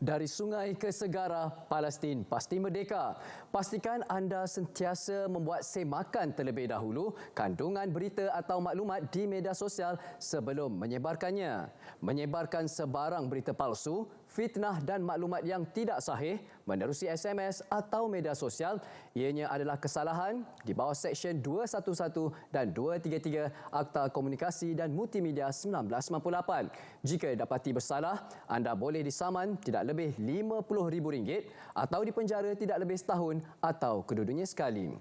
Dari sungai ke segara, Palestin pasti merdeka. Pastikan anda sentiasa membuat semakan terlebih dahulu kandungan berita atau maklumat di media sosial sebelum menyebarkannya. Menyebarkan sebarang berita palsu, fitnah dan maklumat yang tidak sahih menerusi SMS atau media sosial, ianya adalah kesalahan di bawah Seksyen 211 dan 233 Akta Komunikasi dan Multimedia 1998. Jika dapati bersalah, anda boleh disaman tidak lebih RM50,000 atau dipenjara tidak lebih setahun atau kedua-duanya sekali.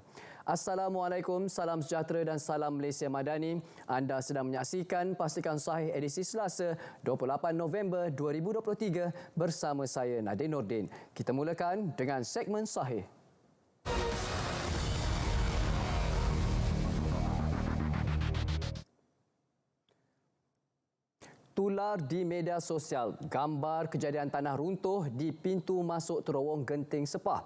Assalamualaikum, salam sejahtera dan salam Malaysia Madani. Anda sedang menyaksikan Pastikan Sahih edisi Selasa 28 November 2023 bersama saya Nadir Nordin. Kita mulakan dengan segmen Sahih. Tular di media sosial gambar kejadian tanah runtuh di pintu masuk terowong Genting Sepah.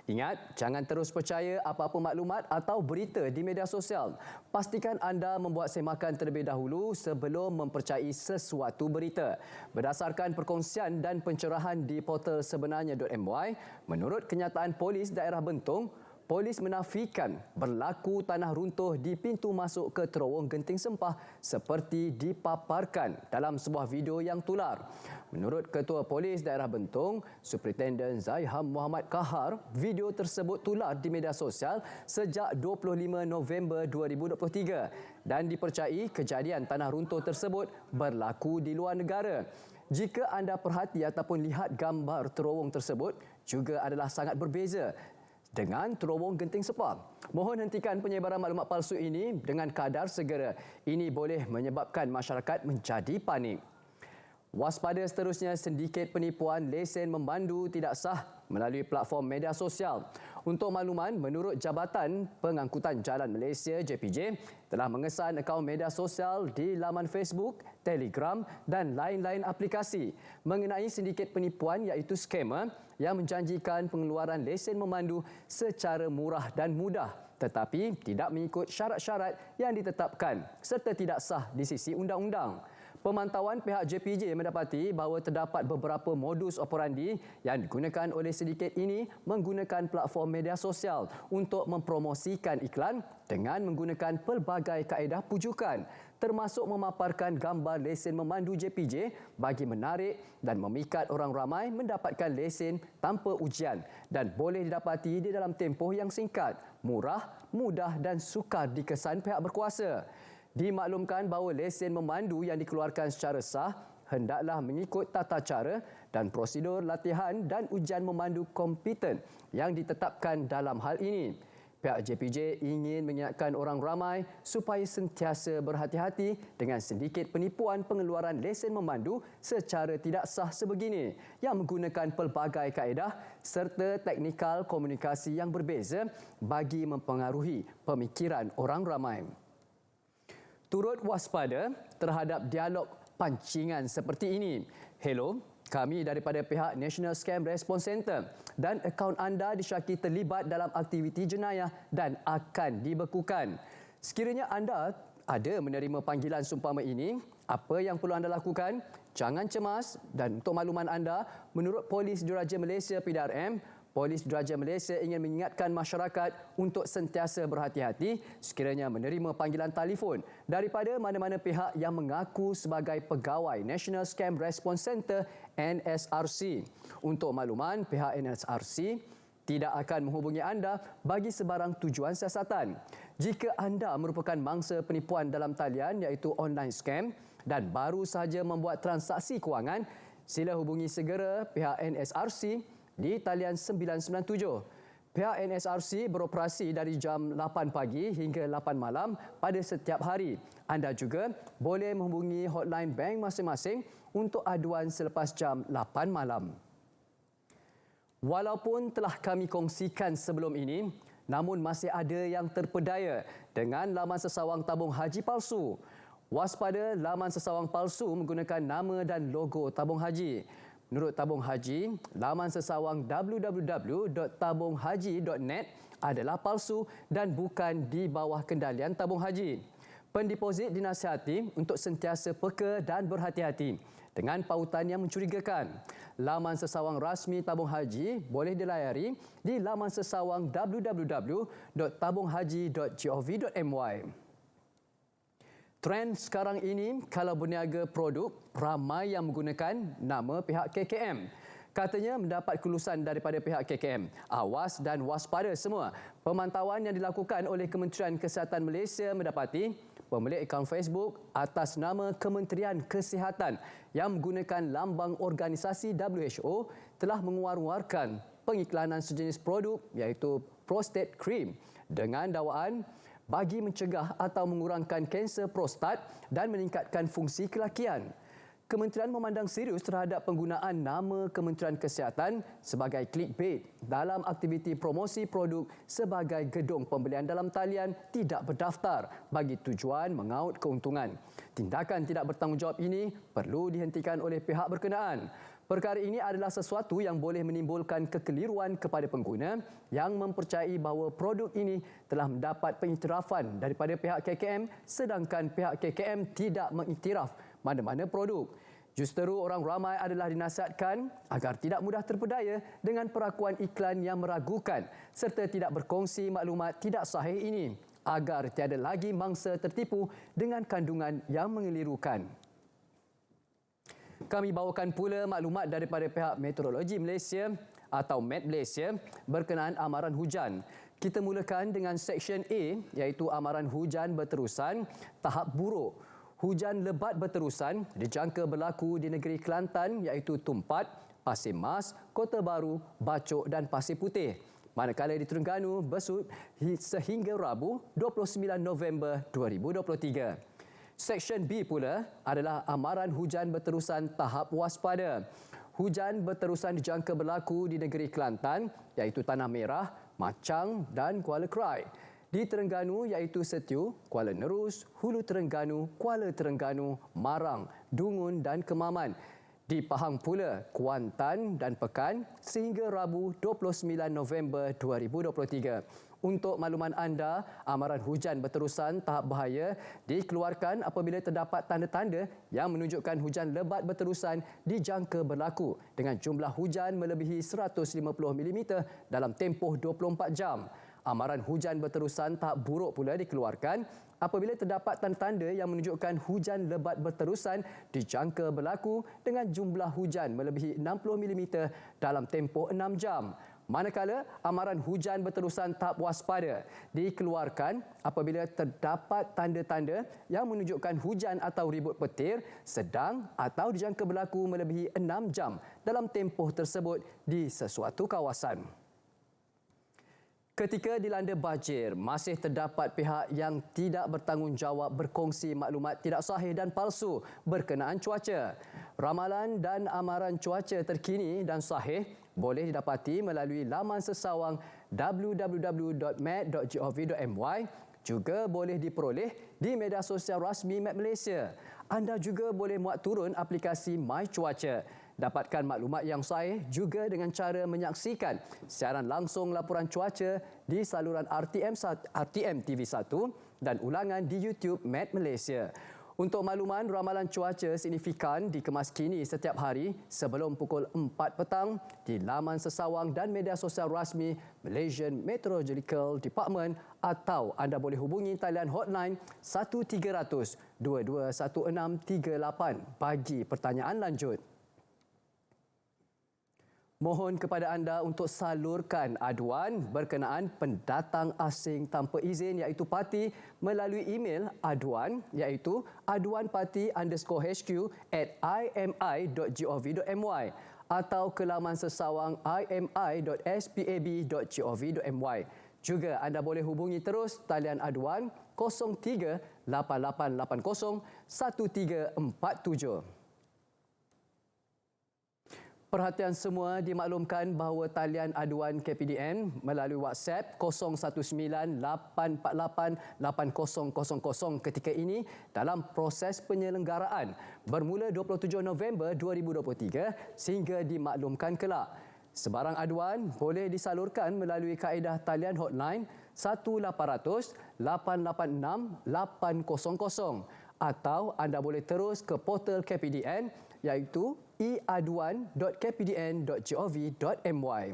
Ingat, jangan terus percaya apa-apa maklumat atau berita di media sosial. Pastikan anda membuat semakan terlebih dahulu sebelum mempercayai sesuatu berita. Berdasarkan perkongsian dan pencerahan di portal sebenarnya.my, menurut kenyataan polis daerah Bentong, polis menafikan berlaku tanah runtuh di pintu masuk ke terowong Genting Sepah seperti dipaparkan dalam sebuah video yang tular. Menurut Ketua Polis Daerah Bentong, Superintendent Zaiham Muhammad Kahar, video tersebut tular di media sosial sejak 25 November 2023 dan dipercayai kejadian tanah runtuh tersebut berlaku di luar negara. Jika anda perhati ataupun lihat gambar terowong tersebut juga adalah sangat berbeza dengan terowong Genting Sepah. Mohon hentikan penyebaran maklumat palsu ini dengan kadar segera. Ini boleh menyebabkan masyarakat menjadi panik. Waspada seterusnya sindiket penipuan lesen memandu tidak sah melalui platform media sosial. Untuk makluman, menurut Jabatan Pengangkutan Jalan Malaysia JPJ telah mengesan akaun media sosial di laman Facebook, Telegram dan lain-lain aplikasi mengenai sindiket penipuan iaitu skamer yang menjanjikan pengeluaran lesen memandu secara murah dan mudah tetapi tidak mengikut syarat-syarat yang ditetapkan serta tidak sah di sisi undang-undang. Pemantauan pihak JPJ mendapati bahawa terdapat beberapa modus operandi yang digunakan oleh sindiket ini menggunakan platform media sosial untuk mempromosikan iklan dengan menggunakan pelbagai kaedah pujukan termasuk memaparkan gambar lesen memandu JPJ bagi menarik dan memikat orang ramai mendapatkan lesen tanpa ujian dan boleh didapati di dalam tempoh yang singkat, murah, mudah dan sukar dikesan pihak berkuasa. Dimaklumkan bahawa lesen memandu yang dikeluarkan secara sah hendaklah mengikut tata cara dan prosedur latihan dan ujian memandu kompeten yang ditetapkan dalam hal ini. Pihak JPJ ingin mengingatkan orang ramai supaya sentiasa berhati-hati dengan sindiket penipuan pengeluaran lesen memandu secara tidak sah sebegini yang menggunakan pelbagai kaedah serta teknikal komunikasi yang berbeza bagi mempengaruhi pemikiran orang ramai. Turut waspada terhadap dialog pancingan seperti ini. Hello, kami daripada pihak National Scam Response Center dan akaun anda disyaki terlibat dalam aktiviti jenayah dan akan dibekukan. Sekiranya anda ada menerima panggilan seumpama ini, apa yang perlu anda lakukan? Jangan cemas dan untuk makluman anda, menurut Polis Diraja Malaysia PDRM, Polis Diraja Malaysia ingin mengingatkan masyarakat untuk sentiasa berhati-hati sekiranya menerima panggilan telefon daripada mana-mana pihak yang mengaku sebagai pegawai National Scam Response Center NSRC. Untuk makluman, pihak NSRC tidak akan menghubungi anda bagi sebarang tujuan siasatan. Jika anda merupakan mangsa penipuan dalam talian iaitu online scam dan baru sahaja membuat transaksi kewangan, sila hubungi segera pihak NSRC di talian 997. Pihak NSRC beroperasi dari jam 8 pagi hingga 8 malam pada setiap hari. Anda juga boleh menghubungi hotline bank masing-masing untuk aduan selepas jam 8 malam. Walaupun telah kami kongsikan sebelum ini, namun masih ada yang terpedaya dengan laman sesawang tabung haji palsu. Waspada laman sesawang palsu menggunakan nama dan logo tabung haji. Menurut tabung haji, laman sesawang www.tabunghaji.net adalah palsu dan bukan di bawah kendalian tabung haji. Pendeposit dinasihati untuk sentiasa peka dan berhati-hati dengan pautan yang mencurigakan. Laman sesawang rasmi tabung haji boleh dilayari di laman sesawang www.tabunghaji.gov.my. Trend sekarang ini, kalau berniaga produk, ramai yang menggunakan nama pihak KKM. Katanya mendapat kelulusan daripada pihak KKM. Awas dan waspada semua. Pemantauan yang dilakukan oleh Kementerian Kesihatan Malaysia mendapati pemilik akaun Facebook atas nama Kementerian Kesihatan yang menggunakan lambang organisasi WHO telah mengeluarkan pengiklanan sejenis produk iaitu prostate cream dengan dakwaan bagi mencegah atau mengurangkan kanser prostat dan meningkatkan fungsi kelakian. Kementerian memandang serius terhadap penggunaan nama Kementerian Kesihatan sebagai clickbait dalam aktiviti promosi produk sebagai gedung pembelian dalam talian tidak berdaftar bagi tujuan mengaut keuntungan. Tindakan tidak bertanggungjawab ini perlu dihentikan oleh pihak berkenaan. Perkara ini adalah sesuatu yang boleh menimbulkan kekeliruan kepada pengguna yang mempercayai bahawa produk ini telah mendapat pengiktirafan daripada pihak KKM sedangkan pihak KKM tidak mengiktiraf mana-mana produk. Justeru orang ramai adalah dinasihatkan agar tidak mudah terpedaya dengan perakuan iklan yang meragukan serta tidak berkongsi maklumat tidak sahih ini agar tiada lagi mangsa tertipu dengan kandungan yang mengelirukan. Kami bawakan pula maklumat daripada pihak Meteorologi Malaysia atau Met Malaysia berkenaan amaran hujan. Kita mulakan dengan Seksyen A iaitu amaran hujan berterusan tahap buruk. Hujan lebat berterusan dijangka berlaku di negeri Kelantan iaitu Tumpat, Pasir Mas, Kota Baru, Bacok dan Pasir Putih. Manakala di Terengganu bersut sehingga Rabu 29 November 2023. Seksyen B pula adalah amaran hujan berterusan tahap waspada. Hujan berterusan dijangka berlaku di negeri Kelantan iaitu Tanah Merah, Machang dan Kuala Krai. Di Terengganu iaitu Setiu, Kuala Nerus, Hulu Terengganu, Kuala Terengganu, Marang, Dungun dan Kemaman. Di Pahang pula, Kuantan dan Pekan sehingga Rabu 29 November 2023. Untuk makluman anda, amaran hujan berterusan tahap bahaya dikeluarkan apabila terdapat tanda-tanda yang menunjukkan hujan lebat berterusan dijangka berlaku dengan jumlah hujan melebihi 150 mm dalam tempoh 24 jam. Amaran hujan berterusan tahap buruk pula dikeluarkan apabila terdapat tanda-tanda yang menunjukkan hujan lebat berterusan dijangka berlaku dengan jumlah hujan melebihi 60 mm dalam tempoh 6 jam. Manakala amaran hujan berterusan tahap waspada dikeluarkan apabila terdapat tanda-tanda yang menunjukkan hujan atau ribut petir sedang atau dijangka berlaku melebihi 6 jam dalam tempoh tersebut di sesuatu kawasan. Ketika dilanda banjir, masih terdapat pihak yang tidak bertanggungjawab berkongsi maklumat tidak sahih dan palsu berkenaan cuaca. Ramalan dan amaran cuaca terkini dan sahih boleh didapati melalui laman sesawang www.met.gov.my, juga boleh diperoleh di media sosial rasmi Met Malaysia. Anda juga boleh muat turun aplikasi My Cuaca. Dapatkan maklumat yang sahih juga dengan cara menyaksikan siaran langsung laporan cuaca di saluran RTM TV1 dan ulangan di YouTube Met Malaysia. Untuk makluman ramalan cuaca signifikan dikemas kini setiap hari sebelum pukul 4 petang di laman sesawang dan media sosial rasmi Malaysian Meteorological Department atau anda boleh hubungi talian hotline 1300 221638 bagi pertanyaan lanjut. Mohon kepada anda untuk salurkan aduan berkenaan pendatang asing tanpa izin iaitu parti melalui email aduan iaitu aduanparti_hq@imi.gov.my atau ke laman sesawang imi.spab.gov.my. Juga anda boleh hubungi terus talian aduan 038880 1347. Perhatian semua, dimaklumkan bahawa talian aduan KPDN melalui WhatsApp 0198488000 ketika ini dalam proses penyelenggaraan bermula 27 November 2023 sehingga dimaklumkan kelak. Sebarang aduan boleh disalurkan melalui kaedah talian hotline 1-800-886-800 atau anda boleh terus ke portal KPDN iaitu eaduan.kpdn.gov.my.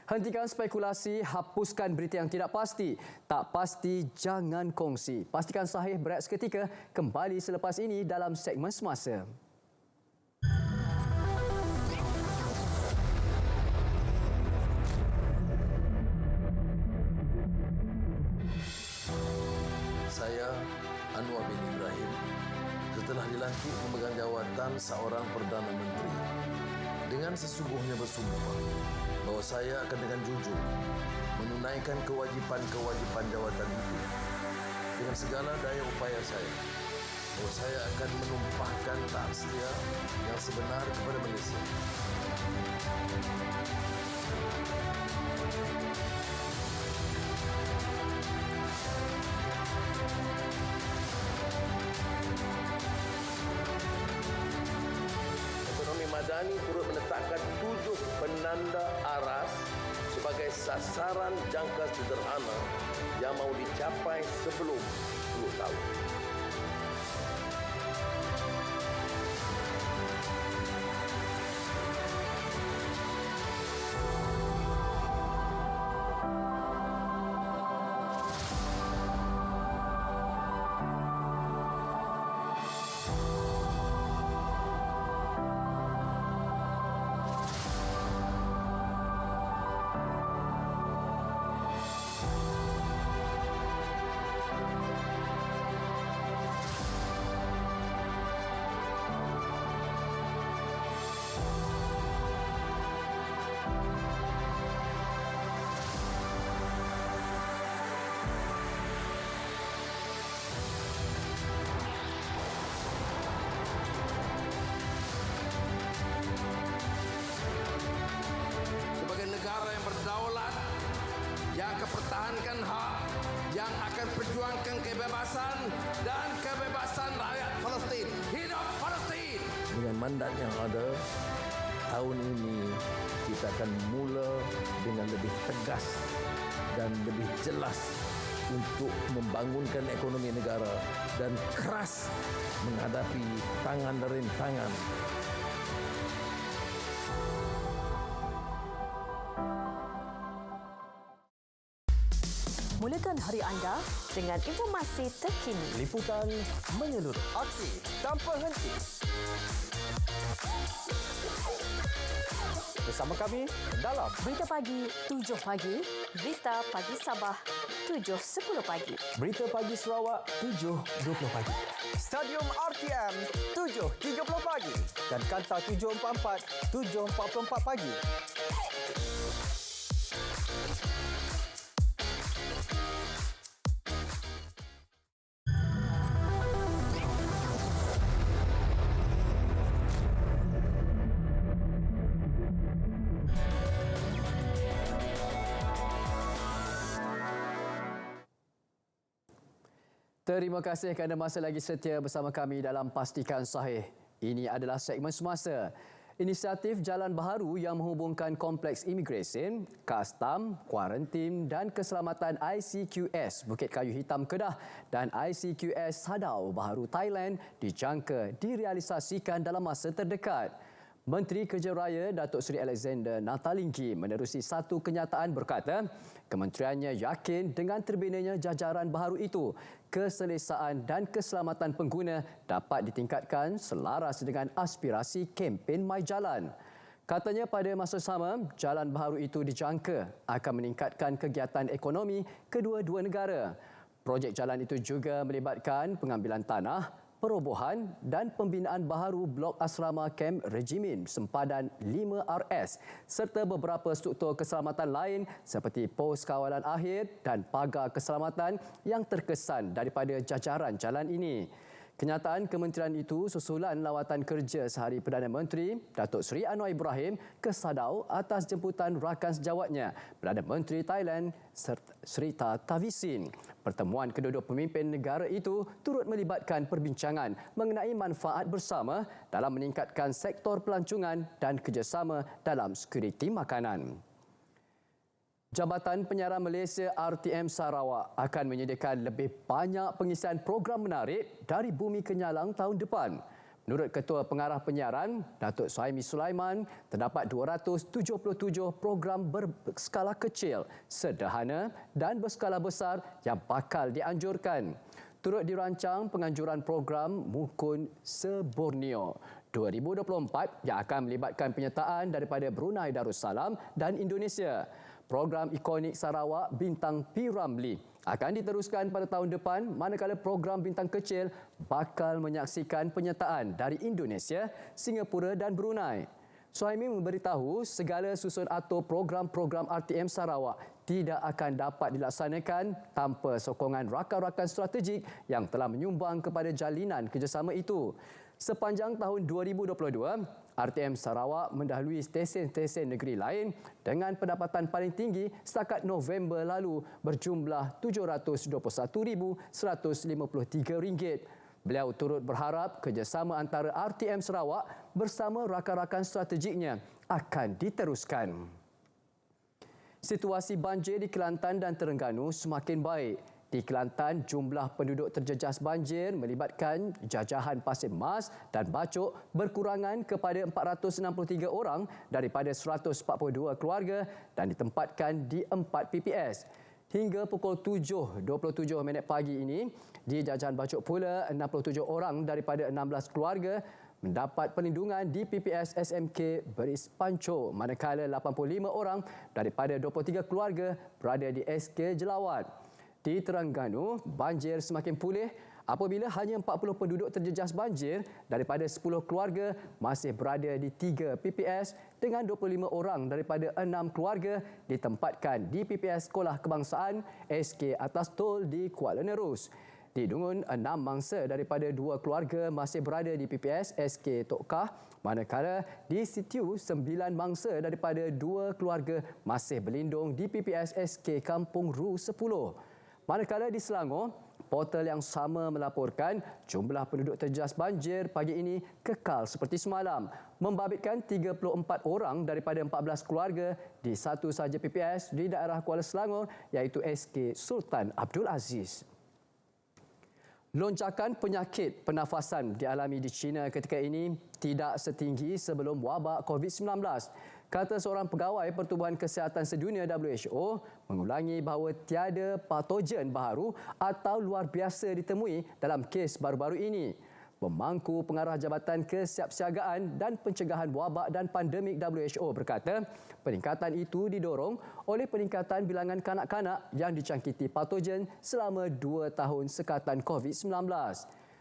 Hentikan spekulasi, hapuskan berita yang tidak pasti. Tak pasti, jangan kongsi. Pastikan Sahih berehat seketika, kembali selepas ini dalam segmen semasa. Saya, Anwar bin Ibrahim, setelah dilantik memegang jawatan seorang Perdana Menteri, dengan sesungguhnya bersumpah bahawa saya akan dengan jujur menunaikan kewajipan-kewajipan jawatan itu dengan segala daya upaya saya, bahawa saya akan menumpahkan taat setia yang sebenar kepada Malaysia. Madani turut menetapkan 7 penanda aras sebagai sasaran jangka sederhana yang mahu dicapai sebelum 10 tahun. Yang akan pertahankan hak, yang akan perjuangkan kebebasan dan kebebasan rakyat Palestin. Hidup Palestin! Dengan mandat yang ada, tahun ini kita akan mula dengan lebih tegas dan lebih jelas untuk membangunkan ekonomi negara dan keras menghadapi tangan dan rintangan. Mulakan hari anda dengan informasi terkini. Liputan menyeluruh, aksi tanpa henti. Bersama kami dalam Berita Pagi 7 pagi, Berita Pagi Sabah 7.10 pagi. Berita Pagi Sarawak 7.20 pagi. Stadium RTM 7.30 pagi. Dan Kanta 744 7.44 pagi. Terima kasih kerana masih lagi setia bersama kami dalam Pastikan Sahih. Ini adalah segmen semasa. Inisiatif jalan baharu yang menghubungkan Kompleks Imigresen, Kastam, Kuarantin dan Keselamatan ICQS Bukit Kayu Hitam Kedah dan ICQS Sadao Baharu Thailand dijangka direalisasikan dalam masa terdekat. Menteri Kerja Raya Datuk Seri Alexander Nathalinggi menerusi satu kenyataan berkata, kementeriannya yakin dengan terbinanya jajaran baharu itu, keselesaan dan keselamatan pengguna dapat ditingkatkan selaras dengan aspirasi kempen My Jalan. Katanya pada masa sama, jalan baharu itu dijangka akan meningkatkan kegiatan ekonomi kedua-dua negara. Projek jalan itu juga melibatkan pengambilan tanah, perobohan dan pembinaan baharu blok asrama kem regimen sempadan 5RS serta beberapa struktur keselamatan lain seperti pos kawalan akhir dan pagar keselamatan yang terkesan daripada jajaran jalan ini. Kenyataan kementerian itu susulan lawatan kerja sehari Perdana Menteri Datuk Seri Anwar Ibrahim ke Sadao atas jemputan rakan sejawatnya Perdana Menteri Thailand Srettha Thavisin. Pertemuan kedua-dua pemimpin negara itu turut melibatkan perbincangan mengenai manfaat bersama dalam meningkatkan sektor pelancongan dan kerjasama dalam sekuriti makanan. Jabatan Penyiaran Malaysia RTM Sarawak akan menyediakan lebih banyak pengisian program menarik dari Bumi Kenyalang tahun depan. Menurut Ketua Pengarah Penyiaran, Datuk Suhaimi Sulaiman, terdapat 277 program berskala kecil, sederhana dan berskala besar yang bakal dianjurkan. Turut dirancang penganjuran program Mukun Se-Borneo 2024 yang akan melibatkan penyertaan daripada Brunei Darussalam dan Indonesia. Program ikonik Sarawak Bintang P. Ramlee akan diteruskan pada tahun depan, manakala program Bintang Kecil bakal menyaksikan penyertaan dari Indonesia, Singapura dan Brunei. Suhaimi memberitahu segala susun atur program-program RTM Sarawak tidak akan dapat dilaksanakan tanpa sokongan rakan-rakan strategik yang telah menyumbang kepada jalinan kerjasama itu. Sepanjang tahun 2022, RTM Sarawak mendahului stesen-stesen negeri lain dengan pendapatan paling tinggi setakat November lalu berjumlah RM721,153. Beliau turut berharap kerjasama antara RTM Sarawak bersama rakan-rakan strategiknya akan diteruskan. Situasi banjir di Kelantan dan Terengganu semakin baik. Di Kelantan, jumlah penduduk terjejas banjir melibatkan jajahan pasir mas dan bacuk berkurangan kepada 463 orang daripada 142 keluarga dan ditempatkan di 4 PPS. Hingga pukul 7.27 pagi ini, di jajahan bacuk pula 67 orang daripada 16 keluarga mendapat perlindungan di PPS SMK Beris Panco, manakala 85 orang daripada 23 keluarga berada di SK Jelawat. Di Terengganu, banjir semakin pulih apabila hanya 40 penduduk terjejas banjir daripada 10 keluarga masih berada di 3 PPS dengan 25 orang daripada 6 keluarga ditempatkan di PPS Sekolah Kebangsaan SK Atas Tol di Kuala Nerus. Di Dungun, 6 mangsa daripada 2 keluarga masih berada di PPS SK Tok Kah, manakala di Sitiu 9 mangsa daripada 2 keluarga masih berlindung di PPS SK Kampung Ru 10. Manakala di Selangor, portal yang sama melaporkan jumlah penduduk terjejas banjir pagi ini kekal seperti semalam, membabitkan 34 orang daripada 14 keluarga di satu sahaja PPS di daerah Kuala Selangor iaitu SK Sultan Abdul Aziz. Lonjakan penyakit pernafasan dialami di China ketika ini tidak setinggi sebelum wabak COVID-19. Kata seorang pegawai Pertubuhan Kesihatan Sedunia WHO mengulangi bahawa tiada patogen baharu atau luar biasa ditemui dalam kes baru-baru ini. Pemangku Pengarah Jabatan Kesiapsiagaan dan Pencegahan Wabak dan Pandemik WHO berkata, peningkatan itu didorong oleh peningkatan bilangan kanak-kanak yang dicangkiti patogen selama 2 tahun sekatan COVID-19.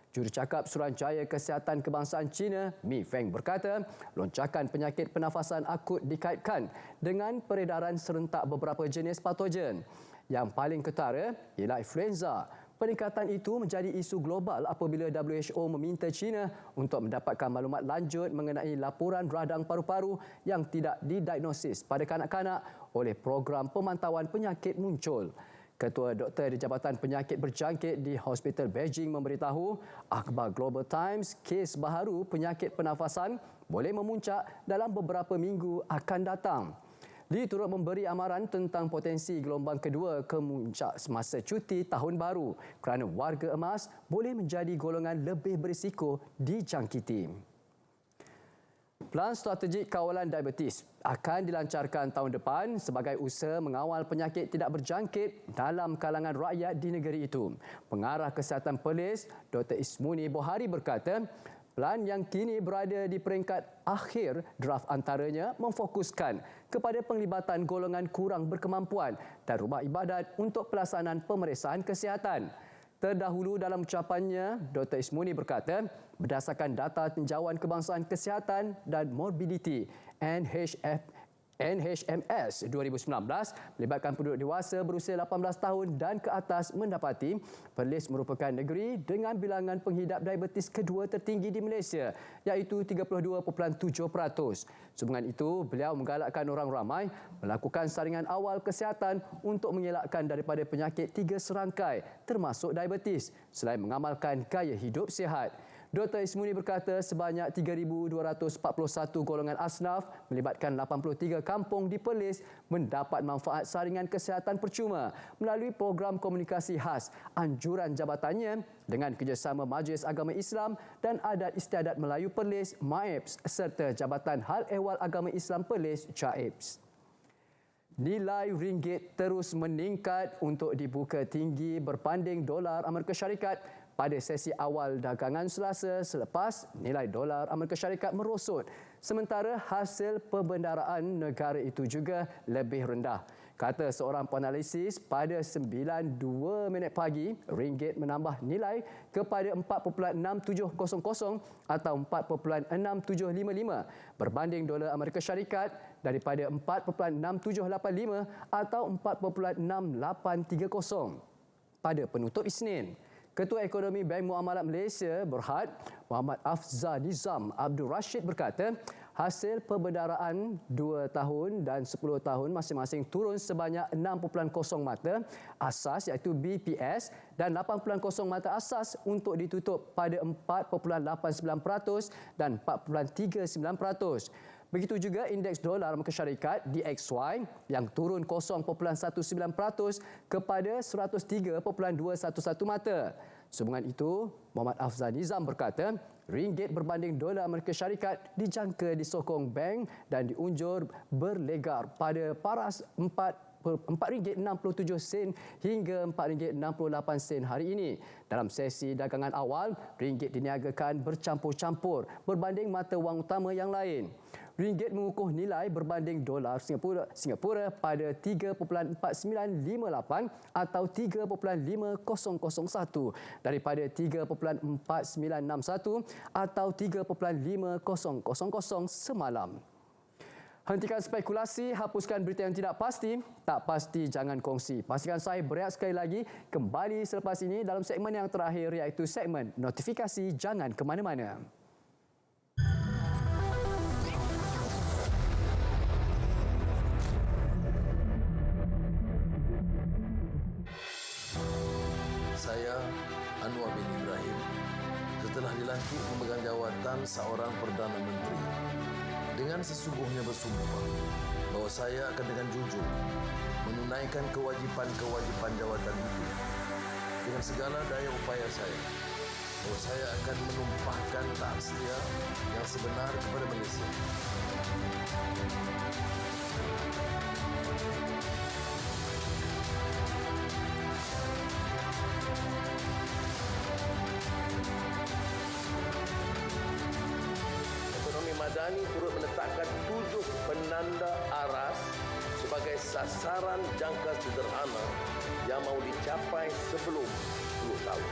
Jurucakap Suruhanjaya Kesihatan Kebangsaan China, Mi Feng berkata, lonjakan penyakit pernafasan akut dikaitkan dengan peredaran serentak beberapa jenis patogen. Yang paling ketara ialah influenza. Peningkatan itu menjadi isu global apabila WHO meminta China untuk mendapatkan maklumat lanjut mengenai laporan radang paru-paru yang tidak didiagnosis pada kanak-kanak oleh program pemantauan penyakit muncul. Ketua Doktor di Jabatan Penyakit Berjangkit di Hospital Beijing memberitahu akhbar Global Times kes baharu penyakit pernafasan boleh memuncak dalam beberapa minggu akan datang. Lee turut memberi amaran tentang potensi gelombang kedua kemuncak semasa cuti tahun baru kerana warga emas boleh menjadi golongan lebih berisiko dijangkiti. Pelan strategik kawalan diabetes akan dilancarkan tahun depan sebagai usaha mengawal penyakit tidak berjangkit dalam kalangan rakyat di negeri itu. Pengarah Kesihatan Perlis, Dr. Ismuni Bohari berkata, pelan yang kini berada di peringkat akhir draft antaranya memfokuskan kepada penglibatan golongan kurang berkemampuan dan rumah ibadat untuk pelaksanaan pemeriksaan kesihatan. Terdahulu dalam ucapannya, Dr. Ismuni berkata, berdasarkan data tinjauan kebangsaan kesihatan dan morbiditi NHMS 2019 melibatkan penduduk dewasa berusia 18 tahun dan ke atas mendapati Perlis merupakan negeri dengan bilangan penghidap diabetes kedua tertinggi di Malaysia iaitu 32.7%. Sehubungan itu, beliau menggalakkan orang ramai melakukan saringan awal kesihatan untuk mengelakkan daripada penyakit 3 serangkai termasuk diabetes selain mengamalkan gaya hidup sihat. Dr. Ismuni berkata sebanyak 3,241 golongan asnaf melibatkan 83 kampung di Perlis mendapat manfaat saringan kesihatan percuma melalui program komunikasi khas anjuran jabatannya dengan kerjasama Majlis Agama Islam dan Adat Istiadat Melayu Perlis (MAIPS) serta Jabatan Hal Ehwal Agama Islam Perlis (JAIPS). Nilai ringgit terus meningkat untuk dibuka tinggi berbanding dolar Amerika Syarikat pada sesi awal dagangan Selasa selepas nilai dolar Amerika Syarikat merosot, sementara hasil perbendaraan negara itu juga lebih rendah. Kata seorang penalisis, pada 9.2 pagi, ringgit menambah nilai kepada 4.6700 atau 4.6755 berbanding dolar Amerika Syarikat daripada 4.6785 atau 4.6830 pada penutup Isnin. Ketua Ekonomi Bank Muamalat Malaysia Berhad, Muhammad Afzal Nizam Abdul Rashid berkata, hasil perbendaraan 2 tahun dan 10 tahun masing-masing turun sebanyak 6.0 mata asas iaitu BPS dan 8.0 mata asas untuk ditutup pada 4.89% dan 4.39%. Begitu juga indeks dolar Amerika Syarikat DXY yang turun 0.19% kepada 103.211 mata. Sambungan itu, Muhammad Afzal Nizam berkata, ringgit berbanding dolar Amerika Syarikat dijangka disokong bank dan diunjur berlegar pada paras RM4.67 hingga RM4.68 hari ini. Dalam sesi dagangan awal, ringgit diniagakan bercampur-campur berbanding mata wang utama yang lain. Ringgit mengukuh nilai berbanding dolar Singapura pada 3.4958 atau 3.5001 daripada 3.4961 atau 3.5000 semalam. Hentikan spekulasi, hapuskan berita yang tidak pasti. Tak pasti, jangan kongsi. Pastikan saya berehat sekali lagi kembali selepas ini dalam segmen yang terakhir iaitu segmen notifikasi. Jangan ke mana-mana. Saya, Anwar bin Ibrahim, setelah dilantik memegang jawatan seorang Perdana Menteri, dengan sesungguhnya bersumpah bahawa saya akan dengan jujur menunaikan kewajipan-kewajipan jawatan itu dengan segala daya upaya saya, bahawa saya akan menumpahkan taat setia yang sebenar kepada Malaysia. Madani turut menetapkan 7 penanda aras sebagai sasaran jangka sederhana yang mahu dicapai sebelum 10 tahun.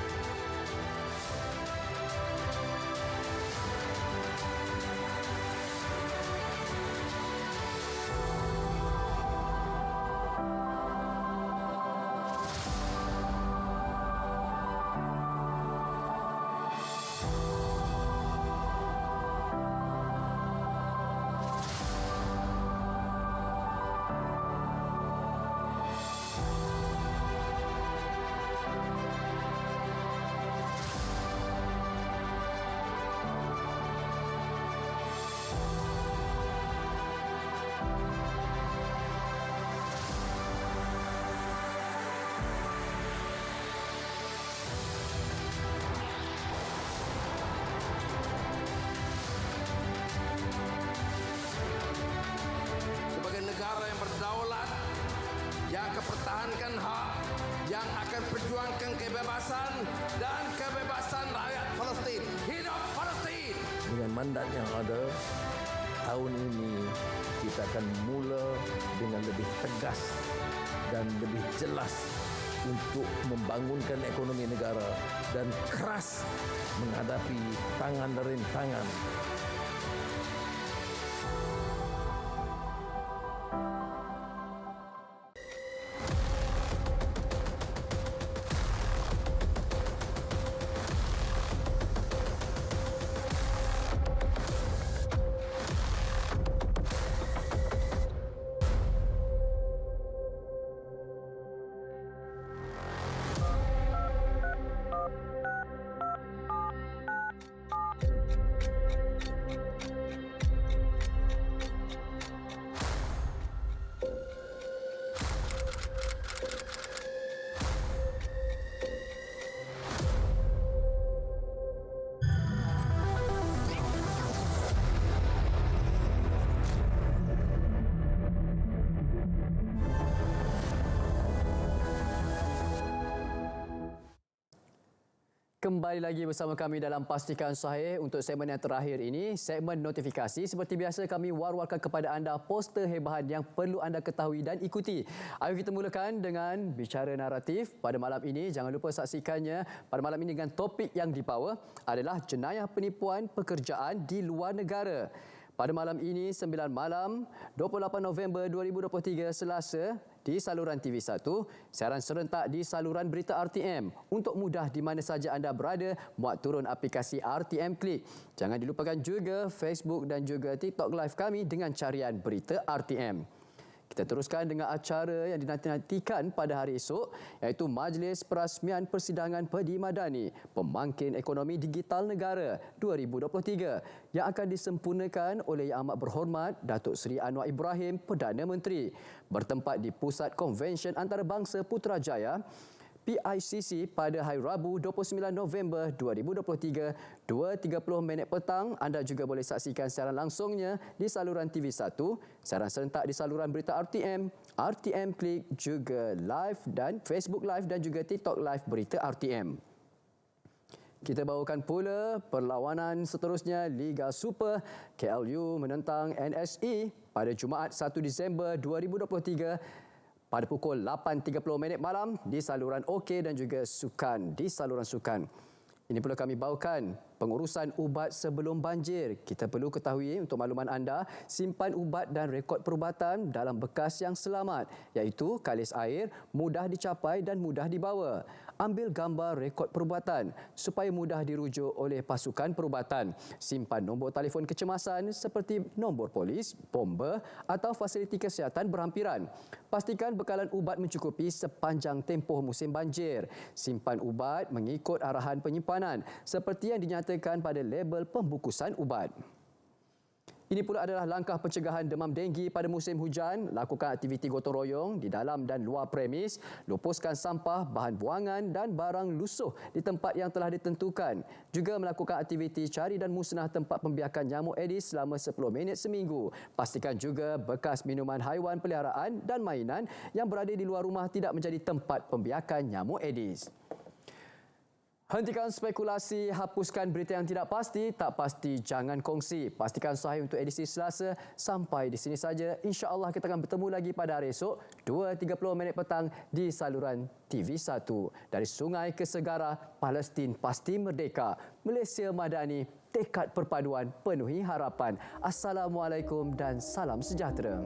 Yang akan pertahankan hak, yang akan perjuangkan kebebasan dan kebebasan rakyat Palestin. Hidup Palestin! Dengan mandat yang ada, tahun ini kita akan mula dengan lebih tegas dan lebih jelas untuk membangunkan ekonomi negara dan keras menghadapi tangan dan rintangan. Kembali lagi bersama kami dalam Pastikan Sahih untuk segmen yang terakhir ini, segmen notifikasi. Seperti biasa kami war-warkan kepada anda poster hebahan yang perlu anda ketahui dan ikuti. Ayo kita mulakan dengan bicara naratif. Pada malam ini, jangan lupa saksikannya. Pada malam ini dengan topik yang dibawa adalah jenayah penipuan pekerjaan di luar negara. Pada malam ini, 9 malam, 28 November 2023, Selasa, di saluran TV1, siaran serentak di saluran berita RTM. Untuk mudah di mana saja anda berada, muat turun aplikasi RTM Klik. Jangan dilupakan juga Facebook dan juga TikTok Live kami dengan carian berita RTM. Kita teruskan dengan acara yang dinanti-nantikan pada hari esok, iaitu Majlis Perasmian Persidangan Pedi Madani Pemangkin Ekonomi Digital Negara 2023 yang akan disempurnakan oleh Yang Amat Berhormat Datuk Seri Anwar Ibrahim, Perdana Menteri, bertempat di Pusat Konvensyen Antarabangsa Putrajaya PICC pada hari Rabu 29 November 2023, 2.30 petang. Anda juga boleh saksikan siaran langsungnya di saluran TV1, siaran serentak di saluran berita RTM, RTM Klik, juga live dan Facebook Live dan juga TikTok Live berita RTM. Kita bawakan pula perlawanan seterusnya Liga Super. KLU menentang NSE pada Jumaat 1 Disember 2023 pada pukul 8.30 malam di saluran OK dan juga Sukan di saluran Sukan. Ini perlu kami bawakan pengurusan ubat sebelum banjir. Kita perlu ketahui untuk makluman anda, simpan ubat dan rekod perubatan dalam bekas yang selamat, iaitu kalis air, mudah dicapai dan mudah dibawa. Ambil gambar rekod perubatan supaya mudah dirujuk oleh pasukan perubatan. Simpan nombor telefon kecemasan seperti nombor polis, bomba atau fasiliti kesihatan berhampiran. Pastikan bekalan ubat mencukupi sepanjang tempoh musim banjir. Simpan ubat mengikut arahan penyimpanan seperti yang dinyatakan pada label pembungkusan ubat. Ini pula adalah langkah pencegahan demam denggi pada musim hujan. Lakukan aktiviti gotong royong di dalam dan luar premis. Lupuskan sampah, bahan buangan dan barang lusuh di tempat yang telah ditentukan. Juga melakukan aktiviti cari dan musnah tempat pembiakan nyamuk Aedes selama 10 minit seminggu. Pastikan juga bekas minuman haiwan peliharaan dan mainan yang berada di luar rumah tidak menjadi tempat pembiakan nyamuk Aedes. Hentikan spekulasi, hapuskan berita yang tidak pasti, tak pasti jangan kongsi. Pastikan Sahih untuk edisi Selasa sampai di sini saja. InsyaAllah kita akan bertemu lagi pada hari esok 2.30 petang di saluran TV1. Dari sungai ke segara, Palestin pasti merdeka. Malaysia Madani, tekad perpaduan penuhi harapan. Assalamualaikum dan salam sejahtera.